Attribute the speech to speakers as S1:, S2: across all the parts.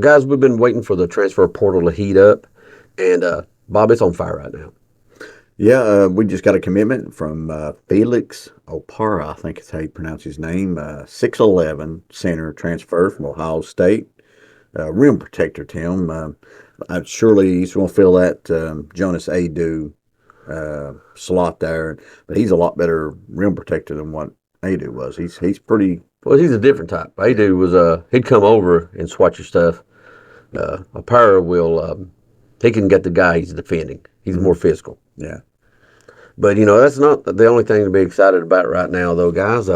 S1: guys, we've been waiting for the transfer portal to heat up, and Bob, it's on fire right now.
S2: Yeah, we just got a commitment from Felix Opara, I think is how you pronounce his name. 6'11" center transfer from Ohio State. Rim protector, Tim. Surely he's going to fill that Jonas Adu slot there, but he's a lot better rim protector than what Adu was. He's pretty.
S1: Well, he's a different type. Adu was he'd come over and swat your stuff. Opara will he can get the guy he's defending. He's more physical.
S2: Yeah.
S1: But, that's not the only thing to be excited about right now, though, guys.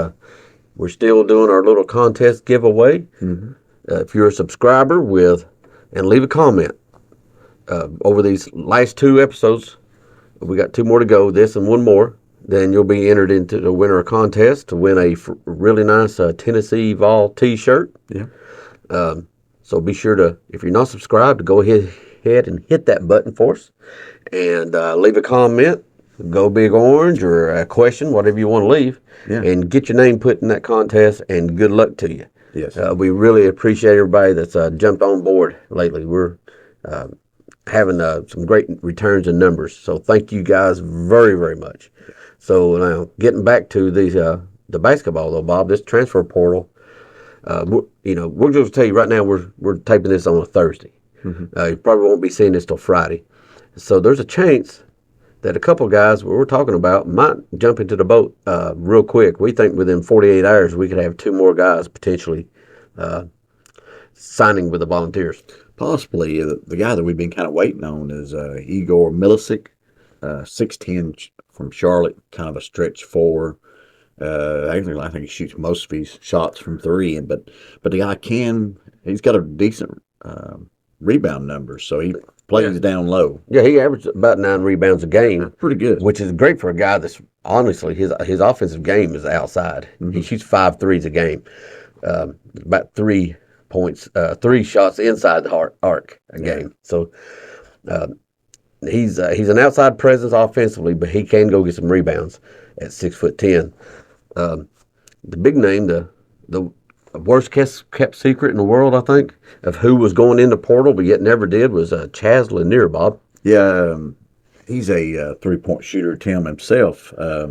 S1: We're still doing our little contest giveaway.
S2: Mm-hmm.
S1: If you're a subscriber and leave a comment over these last 2 episodes, we got 2 more to go, this and 1 more, then you'll be entered into the winner contest to win a really nice Tennessee VOLS t-shirt.
S2: Yeah.
S1: So be sure to, if you're not subscribed, to go ahead and hit that button for us and leave a comment. Go Big Orange or a question, whatever you want to leave, and get your name put in that contest, and good luck to you.
S2: Yes.
S1: We really appreciate everybody that's jumped on board lately. We're having some great returns in numbers, so thank you guys very, very much. So now, getting back to the basketball, though, Bob, this transfer portal, we're just tell you right now, we're taping this on a Thursday. Mm-hmm. You probably won't be seeing this till Friday. So there's a chance that a couple guys we're talking about might jump into the boat real quick. We think within 48 hours we could have 2 more guys potentially signing with the Volunteers.
S2: Possibly. The guy that we've been kind of waiting on is Igor Milicic, 6'10", from Charlotte, kind of a stretch 4. Actually, I think he shoots most of his shots from 3, but the guy he's got a decent rebound number, so he plays down low.
S1: Yeah, he averaged about 9 rebounds a game.
S2: Pretty good.
S1: Which is great for a guy that's, honestly, his offensive game is outside. Mm-hmm. He shoots 5 threes a game. About 3 points, 3 shots inside the arc a game. So he's an outside presence offensively, but he can go get some rebounds at 6'10". The big name, the worst kept secret in the world, I think, of who was going in the portal but yet never did was Chaz Lanier, Bob.
S2: Yeah, he's a 3-point shooter, Tim, himself. I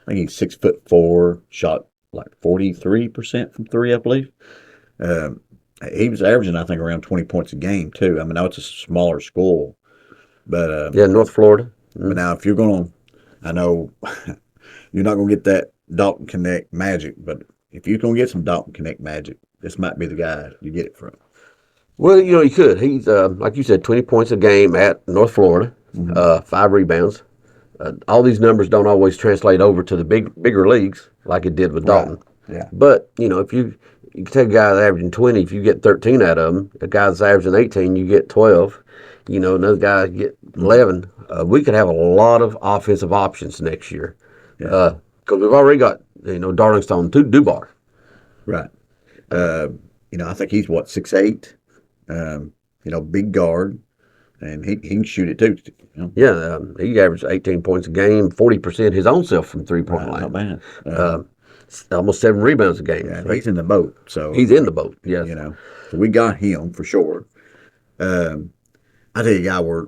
S2: think he's 6'4", shot like 43% from 3, I believe. He was averaging, I think, around 20 points a game, too. I mean, now it's a smaller school. But
S1: North Florida.
S2: But now, if you're going to, I know you're not going to get that Dalton Connect magic, but if you're going to get some Dalton Connect magic, this might be the guy you get it from.
S1: Well, he could. He's, like you said, 20 points a game at North Florida, 5 rebounds. All these numbers don't always translate over to the bigger leagues like it did with Dalton.
S2: Right. Yeah.
S1: But, if you can take a guy that's averaging 20, if you get 13 out of them, a guy that's averaging 18, you get 12. Another guy get 11. We could have a lot of offensive options next year. Because we've already got, Darlington Dubar.
S2: Right. I think he's 6'8", big guard, and he can shoot it too.
S1: Yeah, he averaged 18 points a game, 40% his own self from 3-point line.
S2: Not bad.
S1: Almost 7 rebounds a game.
S2: Yeah, he's in the boat. So
S1: he's in the boat. Yes.
S2: So we got him for sure. I tell you, a guy we're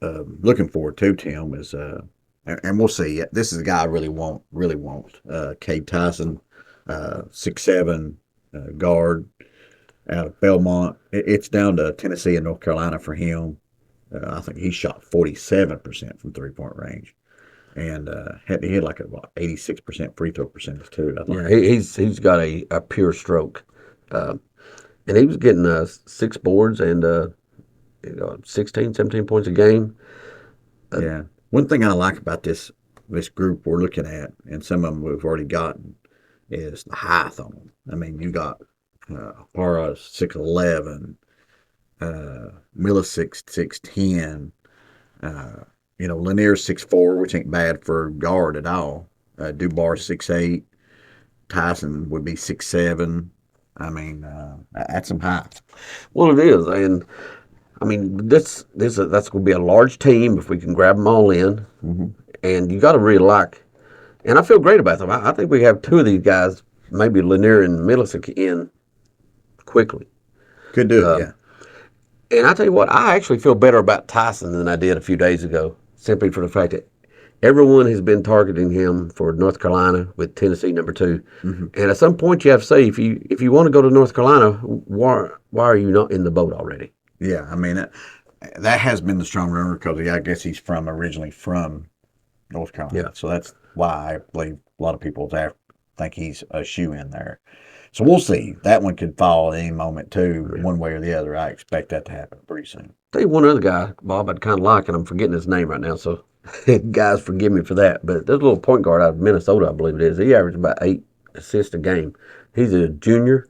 S2: looking forward to, Tim, is and we'll see. This is a guy I really want. Cade Tyson, 6'7", guard out of Belmont. It's down to Tennessee and North Carolina for him. I think he shot 47% from 3-point range, and he had like 86% free throw percentage too. I think.
S1: Yeah, he's got a pure stroke, and he was getting 6 boards and 16, 17 points a game.
S2: Yeah. One thing I like about this group we're looking at, and some of them we've already gotten, is the height on them. I mean, you got Para 6'11", Milicic 6'10", Lanier 6'4", which ain't bad for guard at all. Dubar 6'8", Tyson would be 6'7". I mean, that's some height.
S1: Well, it is, and I mean, that's going to be a large team if we can grab them all in. Mm-hmm. And you got to really like, and I feel great about them. I think we have 2 of these guys, maybe Lanier and Milicic, in quickly.
S2: Could do it, yeah.
S1: And I tell you what, I actually feel better about Tyson than I did a few days ago, simply for the fact that everyone has been targeting him for North Carolina with Tennessee #2.
S2: Mm-hmm.
S1: And at some point, you have to say, if you want to go to North Carolina, why are you not in the boat already?
S2: Yeah, I mean that has been the strong runner because I guess he's originally from North Carolina,
S1: Yeah.
S2: so that's why I believe a lot of people think he's a shoe in there. So we'll see. That one could fall at any moment too,
S1: Yeah.
S2: one way or the other. I expect that to happen pretty soon.
S1: Tell you one other guy, Bob, I'd kind of like, and I'm forgetting his name right now, so guys, forgive me for that. But there's a little point guard out of Minnesota, I believe it is. He averaged about 8 assists a game. He's a junior.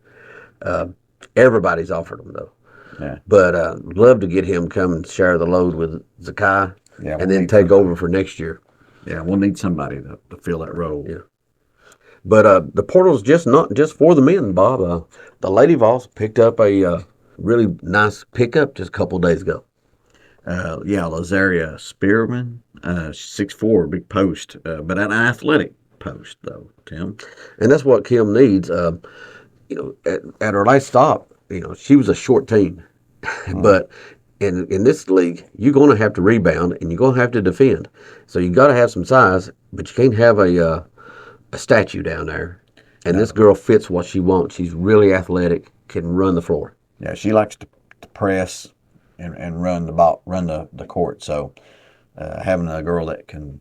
S1: Uh, Everybody's offered him, though.
S2: Yeah,
S1: But love to get him come and share the load with Zakai
S2: yeah,
S1: and then take over for next year.
S2: Yeah, we'll need somebody to fill that role.
S1: Yeah. But the portal's just not just for the men, Bob. The Lady Vols picked up a really nice pickup just a couple days ago.
S2: Yeah, Lazaria Spearman, 6'4", big post, but an athletic post though, Tim.
S1: And that's what Kim needs. At her last stop, she was a short team. But in this league, you're going to have to rebound and you're going to have to defend. So you got to have some size, but you can't have a statue down there. And this girl fits what she wants. She's really athletic, can run the floor.
S2: Yeah, she likes to press and run the ball, run the court. So having a girl that can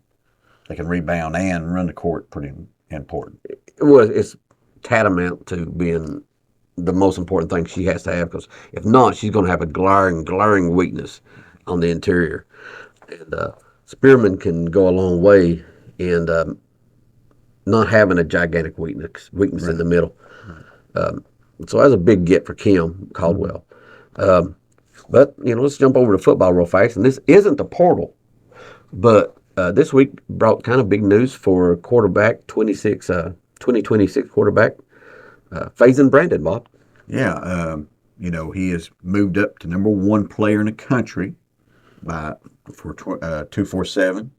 S2: rebound and run the court pretty important.
S1: Well, it's tantamount to being the most important thing she has to have, because if not, she's going to have a glaring weakness on the interior. And Spearman can go a long way in not having a gigantic weakness in the middle. So that's a big get for Kim Caldwell. But let's jump over to football real fast. And this isn't the portal, but this week brought kind of big news for quarterback 2026 quarterback Faison Brandon, Bob.
S2: Yeah, he has moved up to #1 player in the country for 247.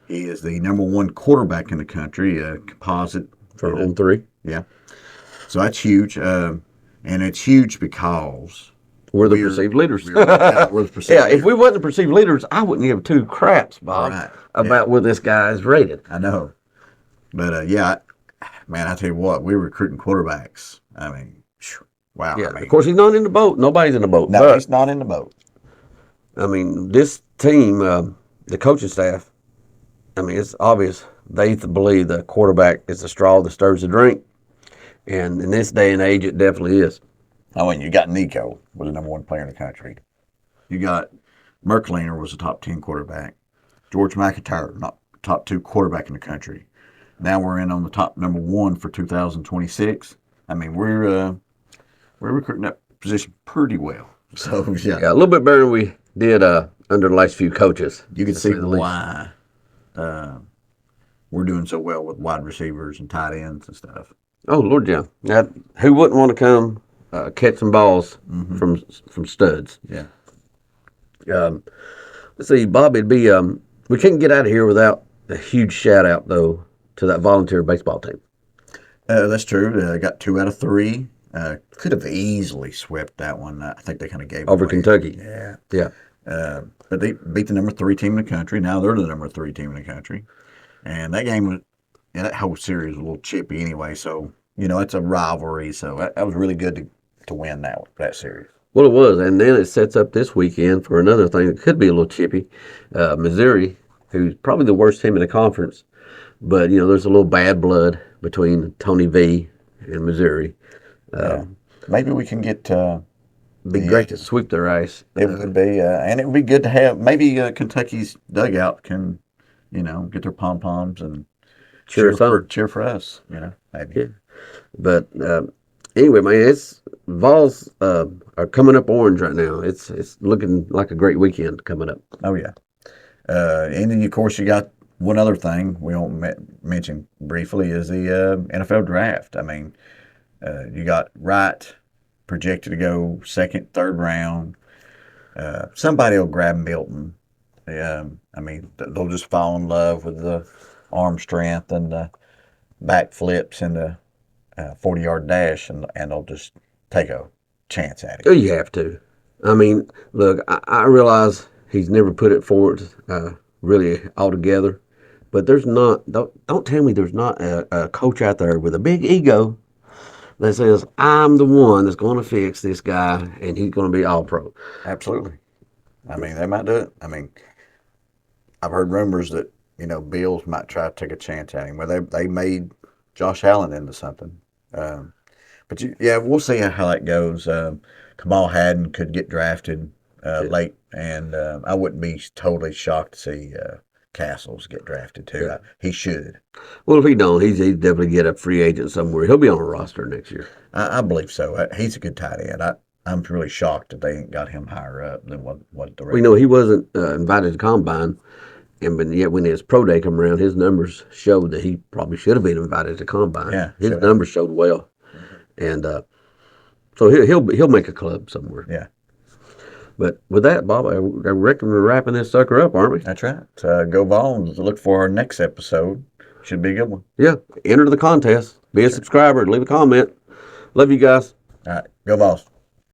S2: He is the #1 quarterback in the country, composite
S1: For on 3.
S2: Yeah, so that's huge, and it's huge because
S1: We're the perceived leaders.
S2: We're the perceived
S1: Yeah,
S2: leaders.
S1: if we wasn't the perceived leaders, I wouldn't give two craps, Bob,
S2: Right.
S1: about where this guy is rated.
S2: I know, but man, I tell you what, we're recruiting quarterbacks. I mean, wow.
S1: Yeah,
S2: I mean,
S1: of course he's not in the boat. Nobody's in the boat.
S2: no,
S1: but,
S2: he's not in the boat.
S1: I mean, this team, the coaching staff, I mean, it's obvious they believe the quarterback is the straw that stirs the drink. And in this day and age, it definitely is.
S2: I mean, you got Nico was the #1 player in the country. You got Merkliner was a top 10 quarterback. George McIntyre, not top 2 quarterback in the country. Now we're in on the top #1 for 2026. I mean, we're recruiting that position pretty well. So
S1: Yeah, a little bit better than we did under the last few coaches.
S2: you can
S1: to
S2: see
S1: say the least.
S2: why we're doing so well with wide receivers and tight ends and stuff.
S1: Oh Lord, yeah. Now, who wouldn't want to come catch some balls from studs?
S2: Yeah.
S1: Let's see, Bob. It'd be we can't get out of here without a huge shout out though to that volunteer baseball team.
S2: That's true. Got 2 out of 3. Could have easily swept that one. I think they kind of gave
S1: Over
S2: away.
S1: Kentucky.
S2: Yeah.
S1: Yeah.
S2: But they beat the #3 team in the country. Now they're the #3 team in the country. And that game was, that whole series was a little chippy anyway. So, it's a rivalry. So that was really good to win that series.
S1: Well, it was, and then it sets up this weekend for another thing that could be a little chippy. Missouri, who's probably the worst team in the conference, but there's a little bad blood between Tony V and Missouri.
S2: Maybe we can get.
S1: It'd be great to sweep their ice.
S2: It would be, and it would be good to have. Maybe Kentucky's dugout can, get their pom poms and cheer for us. Maybe.
S1: Yeah. But anyway, man, Vols are coming up orange right now. It's looking like a great weekend coming up.
S2: Oh yeah. And then of course you got one other thing we won't mention briefly is the NFL draft. I mean, you got Wright projected to go second, third round. Somebody will grab Milton. I mean, they'll just fall in love with the arm strength and the back flips and the 40-yard dash, and they'll just take a chance at it.
S1: Oh, you have to. I mean, look, I realize he's never put it forward really altogether, but there's not. Don't tell me there's not a coach out there with a big ego that says I'm the one that's going to fix this guy and he's going to be all pro.
S2: Absolutely. I mean, they might do it. I mean, I've heard rumors that Bills might try to take a chance at him. Well, they made Josh Allen into something. But yeah, we'll see how that goes. Kamal Hadden could get drafted late, and I wouldn't be totally shocked to see Castles get drafted too.
S1: Yeah.
S2: He should.
S1: Well, if he don't, he's definitely get a free agent somewhere. He'll be on a roster next year.
S2: I believe so. He's a good tight end. I'm really shocked that they ain't got him higher up than what the rest.
S1: We know he wasn't invited to combine, but yet when his pro day come around, his numbers showed that he probably should have been invited to combine.
S2: Yeah,
S1: his numbers showed well, and so he'll make a club somewhere.
S2: Yeah.
S1: But with that, Bob, I reckon we're wrapping this sucker up, aren't we?
S2: That's right. Go Vols. Look for our next episode. Should be a good one.
S1: Yeah. Enter the contest. Be a subscriber. Leave a comment. Love you guys.
S2: All right. Go Vols.